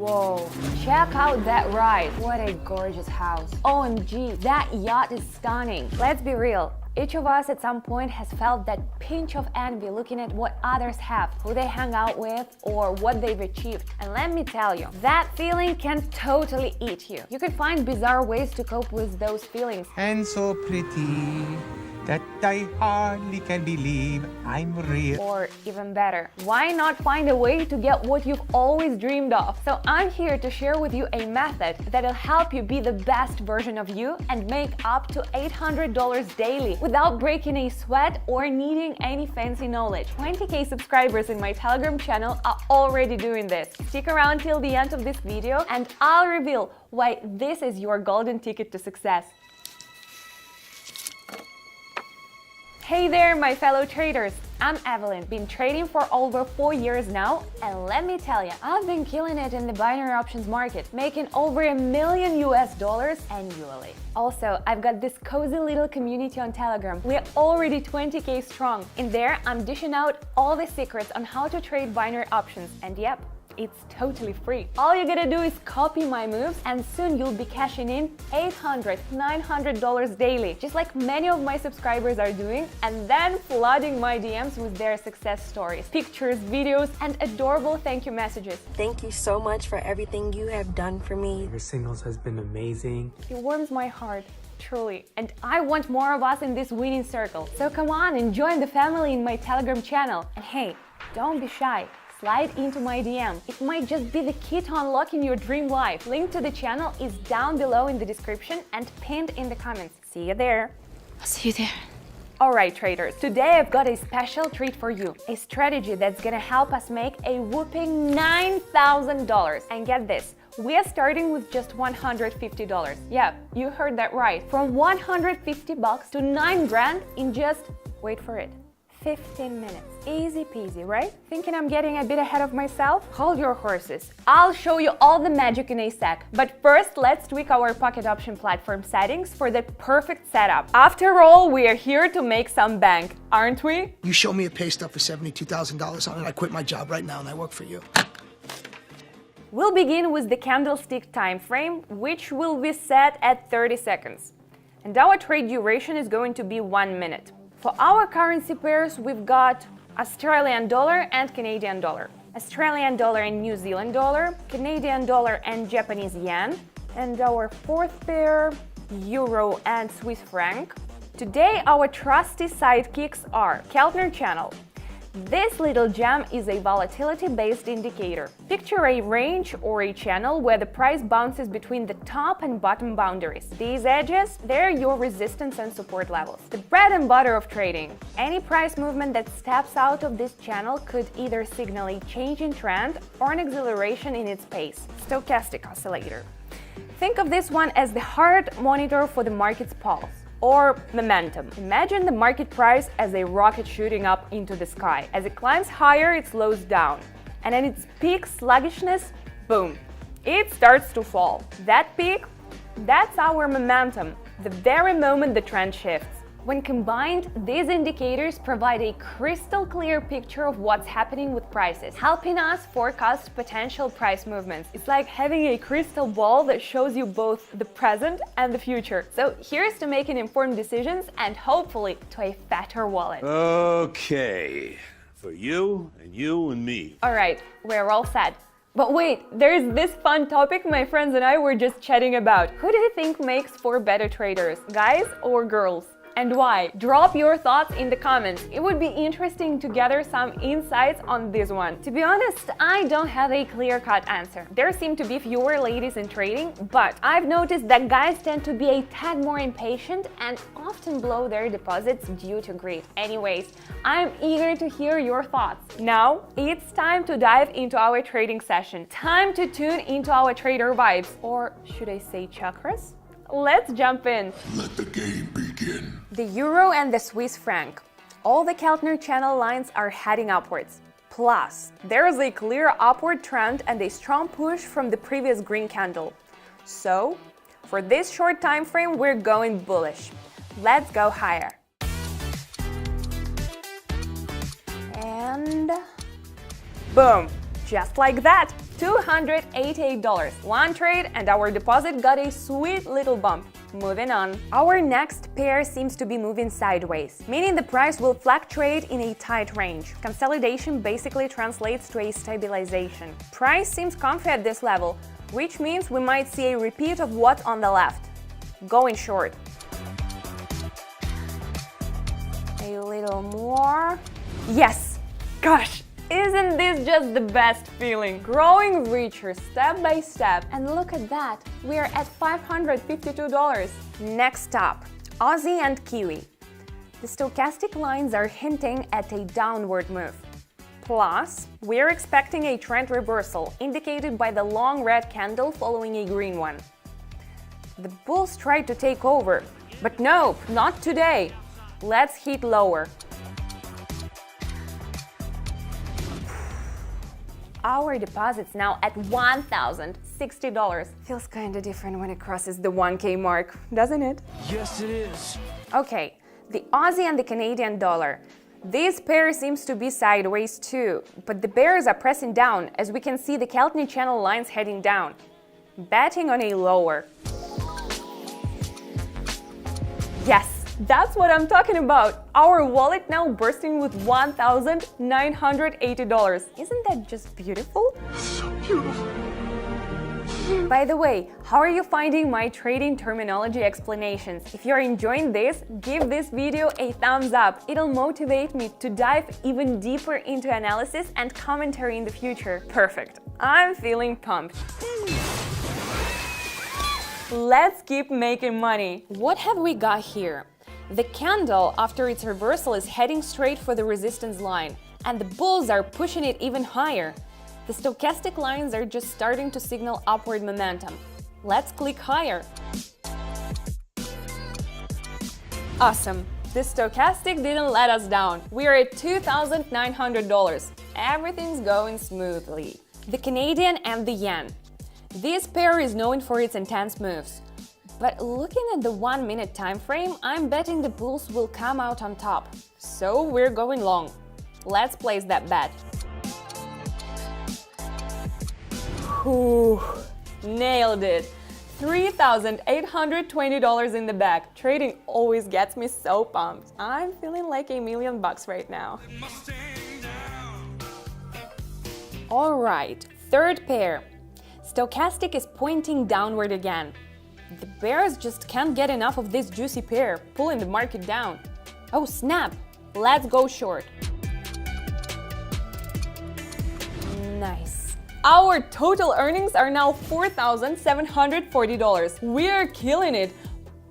Whoa, check out that ride. What a gorgeous house. OMG, that yacht is stunning. Let's be real. Each of us at some point has felt that pinch of envy looking at what others have, who they hang out with, or what they've achieved. And let me tell you, that feeling can totally eat you. You can find bizarre ways to cope with those feelings. And so pretty that I hardly can believe I'm real. Or even better, why not find a way to get what you've always dreamed of? So I'm here to share with you a method that'll help you be the best version of you and make up to $800 daily without breaking a sweat or needing any fancy knowledge. 20k subscribers in my Telegram channel are already doing this. Stick around till the end of this video and I'll reveal why this is your golden ticket to success. Hey there, my fellow traders! I'm Evelyn, been trading for over 4 years now, and let me tell you, I've been killing it in the binary options market, making over $1 million annually. Also, I've got this cozy little community on Telegram. We're already 20k strong. In there, I'm dishing out all the secrets on how to trade binary options, and yep, it's totally free. All you gotta do is copy my moves and soon you'll be cashing in $800, $900 daily, just like many of my subscribers are doing, and then flooding my DMs with their success stories, pictures, videos, and adorable thank you messages. Thank you so much for everything you have done for me. Your signals has been amazing. It warms my heart. Truly. And I want more of us in this winning circle. So come on and join the family in my Telegram channel. And hey, don't be shy. Slide into my DM. It might just be the key to unlocking your dream life. Link to the channel is down below in the description and pinned in the comments. See you there. I'll see you there. Alright traders, today I've got a special treat for you. A strategy that's gonna help us make a whopping $9,000. And get this, we are starting with just $150. Yeah, you heard that right. From 150 bucks to 9 grand in just, wait for it, 15 minutes. Easy peasy, right? Thinking I'm getting a bit ahead of myself? Hold your horses. I'll show you all the magic in a sec. But first, let's tweak our pocket option platform settings for the perfect setup. After all, we are here to make some bank, aren't we? You show me a pay stub for $72,000 on it, I quit my job right now and I work for you. We'll begin with the candlestick time frame, which will be set at 30 seconds. And our trade duration is going to be 1 minute. For our currency pairs, we've got Australian dollar and Canadian dollar, Australian dollar and New Zealand dollar, Canadian dollar and Japanese yen, and our fourth pair, Euro and Swiss franc. Today, our trusty sidekicks are Keltner channel. This little gem is a volatility-based indicator. Picture a range or a channel where the price bounces between the top and bottom boundaries. These edges, they're your resistance and support levels. The bread and butter of trading. Any price movement that steps out of this channel could either signal a change in trend or an acceleration in its pace. Stochastic oscillator. Think of this one as the heart monitor for the market's pulse. Or momentum. Imagine the market price as a rocket shooting up into the sky. As it climbs higher, it slows down. And at its peak sluggishness, boom, it starts to fall. That peak, that's our momentum, the very moment the trend shifts. When combined, these indicators provide a crystal clear picture of what's happening with prices, helping us forecast potential price movements. It's like having a crystal ball that shows you both the present and the future. So here's to making informed decisions and hopefully to a fatter wallet. Okay, for you and me. All right, we're all set. But wait, there's this fun topic my friends and I were just chatting about. Who do you think makes for better traders, guys or girls? And why? Drop your thoughts in the comments. It would be interesting to gather some insights on this one. To be honest, I don't have a clear-cut answer. There seem to be fewer ladies in trading, but I've noticed that guys tend to be a tad more impatient and often blow their deposits due to greed. Anyways, I'm eager to hear your thoughts. Now, it's time to dive into our trading session. Time to tune into our trader vibes, or should I say chakras? Let's jump in. Let the game begin. The euro and the Swiss franc. All the Keltner channel lines are heading upwards. Plus, there is a clear upward trend and a strong push from the previous green candle. So, for this short time frame, we're going bullish. Let's go higher. And boom, just like that. $288. One trade and our deposit got a sweet little bump. Moving on. Our next pair seems to be moving sideways, meaning the price will fluctuate in a tight range. Consolidation basically translates to a stabilization. Price seems comfy at this level, which means we might see a repeat of what's on the left. Going short. A little more. Yes! Gosh! Isn't this just the best feeling? Growing richer step by step. And look at that, we're at $552. Next up, Aussie and Kiwi. The stochastic lines are hinting at a downward move. Plus, we're expecting a trend reversal, indicated by the long red candle following a green one. The bulls tried to take over, but no, not today. Let's hit lower. Our deposit's now at $1,060. Feels kinda different when it crosses the 1K mark, doesn't it? Yes, it is. Okay, the Aussie and the Canadian dollar. This pair seems to be sideways too, but the bears are pressing down as we can see the Keltney channel lines heading down. Betting on a lower. Yes! That's what I'm talking about! Our wallet now bursting with $1,980. Isn't that just beautiful? So beautiful. By the way, how are you finding my trading terminology explanations? If you're enjoying this, give this video a thumbs up. It'll motivate me to dive even deeper into analysis and commentary in the future. Perfect. I'm feeling pumped. Let's keep making money. What have we got here? The candle, after its reversal, is heading straight for the resistance line, and the bulls are pushing it even higher. The stochastic lines are just starting to signal upward momentum. Let's click higher. Awesome! The stochastic didn't let us down. We're at $2,900. Everything's going smoothly. The Canadian and the yen. This pair is known for its intense moves. But looking at the 1 minute time frame, I'm betting the bulls will come out on top. So we're going long. Let's place that bet. Whew, nailed it. $3,820 in the bag. Trading always gets me so pumped. I'm feeling like $1 million right now. Alright, third pair. Stochastic is pointing downward again. The bears just can't get enough of this juicy pair, pulling the market down. Oh snap! Let's go short. Nice. Our total earnings are now $4,740. We're killing it!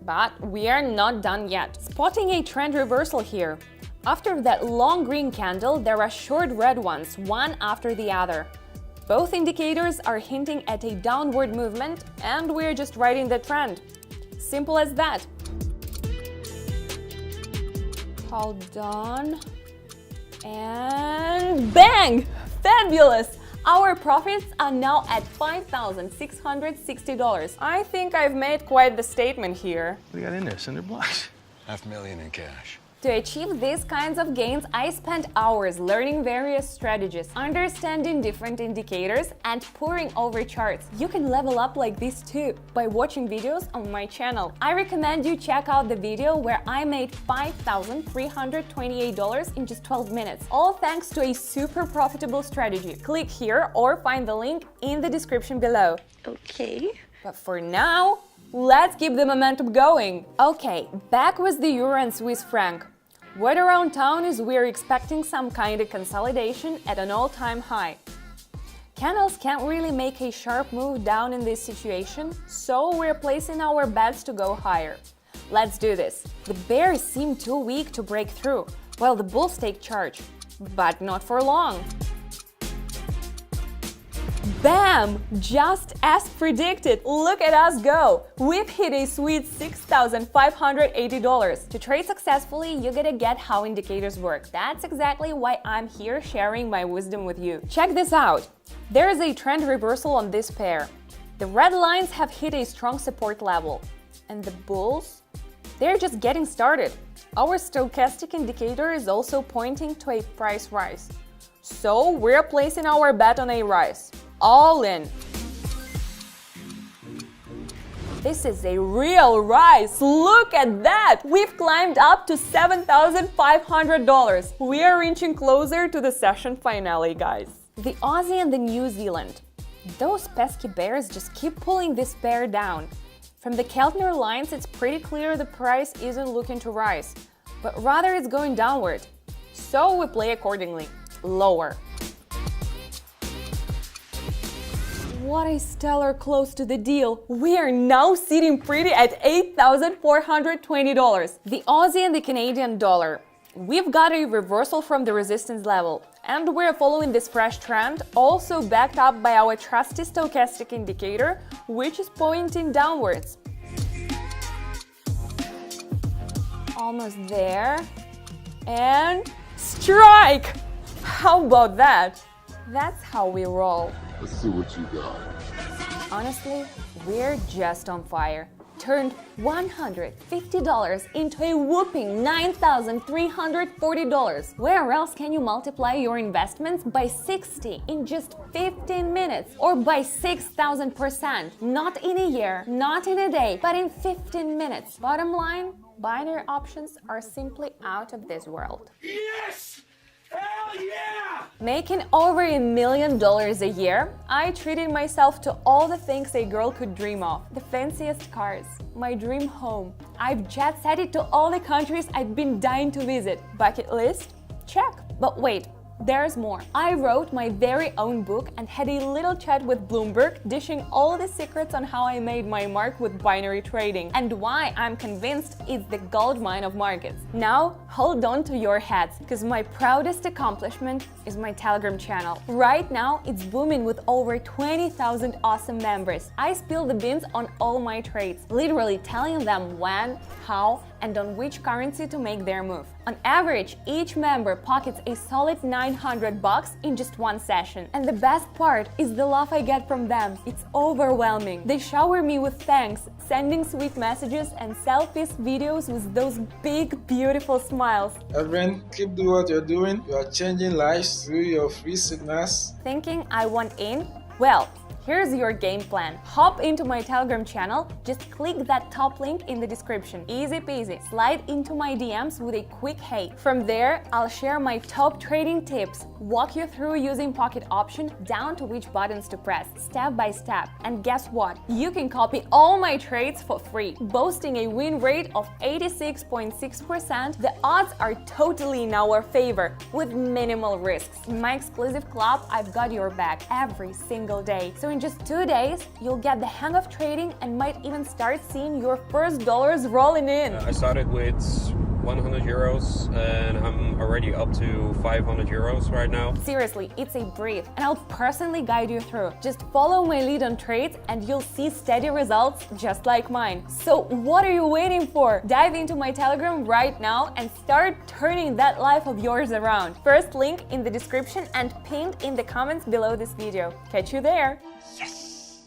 But we are not done yet. Spotting a trend reversal here. After that long green candle, there are short red ones, one after the other. Both indicators are hinting at a downward movement, and we're just riding the trend. Simple as that. Hold on. And bang! Fabulous! Our profits are now at $5,660. I think I've made quite the statement here. What do you got in there? Cinder blocks? $500,000 in cash. To achieve these kinds of gains, I spent hours learning various strategies, understanding different indicators, and poring over charts. You can level up like this too, by watching videos on my channel. I recommend you check out the video where I made $5,328 in just 12 minutes, all thanks to a super profitable strategy. Click here or find the link in the description below. Okay. But for now, let's keep the momentum going. Okay, back with the euro and Swiss franc. Word around town is we're expecting some kind of consolidation at an all-time high. Candles can't really make a sharp move down in this situation, so we're placing our bets to go higher. Let's do this. The bears seem too weak to break through, while the bulls take charge. But not for long. Bam! Just as predicted, look at us go! We've hit a sweet $6,580. To trade successfully, you gotta get how indicators work. That's exactly why I'm here sharing my wisdom with you. Check this out! There is a trend reversal on this pair. The red lines have hit a strong support level. And the bulls? They're just getting started. Our stochastic indicator is also pointing to a price rise. So we're placing our bet on a rise. all in. This is a real rise. Look at that! We've climbed up to $7,500. We are inching closer to the session finale, guys. The Aussie and the New Zealand. Those pesky bears just keep pulling this pair down. From the Keltner lines, it's pretty clear the price isn't looking to rise, but rather it's going downward. So we play accordingly. Lower. What a stellar close to the deal. We are now sitting pretty at $8,420. The Aussie and the Canadian dollar. We've got a reversal from the resistance level, and we're following this fresh trend, also backed up by our trusty stochastic indicator, which is pointing downwards. Almost there. And strike! How about that? That's how we roll. Let's see what you got. Honestly, we're just on fire. Turned $150 into a whooping $9,340. Where else can you multiply your investments by 60 in just 15 minutes or by 6,000%? Not in a year, not in a day, but in 15 minutes. Bottom line, binary options are simply out of this world. Yes! Hell yeah! Making over $1 million a year, I treated myself to all the things a girl could dream of. The fanciest cars, my dream home. I've jet-setted to all the countries I've been dying to visit. Bucket list? Check. But wait, there's more. I wrote my very own book and had a little chat with Bloomberg, dishing all the secrets on how I made my mark with binary trading and why I'm convinced it's the gold mine of markets. Now, hold on to your hats, because my proudest accomplishment is my Telegram channel. Right now, it's booming with over 20,000 awesome members. I spill the beans on all my trades, literally telling them when, how, and on which currency to make their move. On average, each member pockets a solid $900 in just one session. And the best part is the love I get from them. It's overwhelming. They shower me with thanks, sending sweet messages and selfies, videos with those big, beautiful smiles. Evelyn, keep doing what you're doing. You are changing lives through your free signals. Thinking I want in? Well, here's your game plan. Hop into my Telegram channel, just click that top link in the description. Easy peasy. Slide into my DMs with a quick hey. From there, I'll share my top trading tips, walk you through using pocket option down to which buttons to press, step by step. And guess what? You can copy all my trades for free. Boasting a win rate of 86.6%, the odds are totally in our favor with minimal risks. In my exclusive club, I've got your back every single day. So in just 2 days, you'll get the hang of trading and might even start seeing your first dollars rolling in. I started with 100 euros and I'm already up to 500 euros right now. Seriously, it's a breeze, and I'll personally guide you through. Just follow my lead on trades and you'll see steady results just like mine. So what are you waiting for? Dive into my Telegram right now and start turning that life of yours around. First link in the description and pinned in the comments below this video. Catch you there. Yes!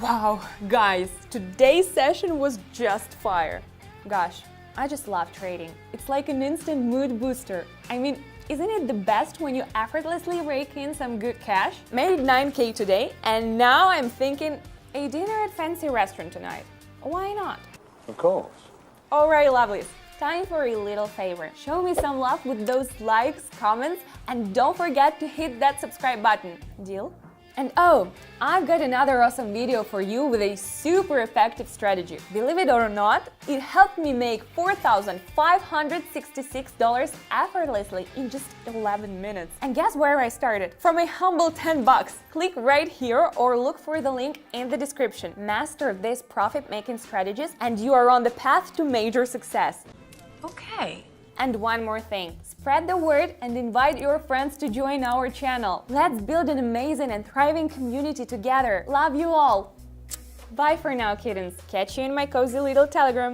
Wow, guys, today's session was just fire. Gosh, I just love trading. It's like an instant mood booster. I mean, isn't it the best when you effortlessly rake in some good cash? Made 9K today, and now I'm thinking a dinner at fancy restaurant tonight. Why not? Of course. Alright, lovelies. Time for a little favor. Show me some love with those likes, comments, and don't forget to hit that subscribe button. Deal? And oh, I've got another awesome video for you with a super effective strategy. Believe it or not, it helped me make $4,566 effortlessly in just 11 minutes. And guess where I started? From a humble 10 bucks. Click right here or look for the link in the description. Master these profit-making strategies and you are on the path to major success. Okay. And one more thing, spread the word and invite your friends to join our channel. Let's build an amazing and thriving community together. Love you all. Bye for now, kittens. Catch you in my cozy little Telegram.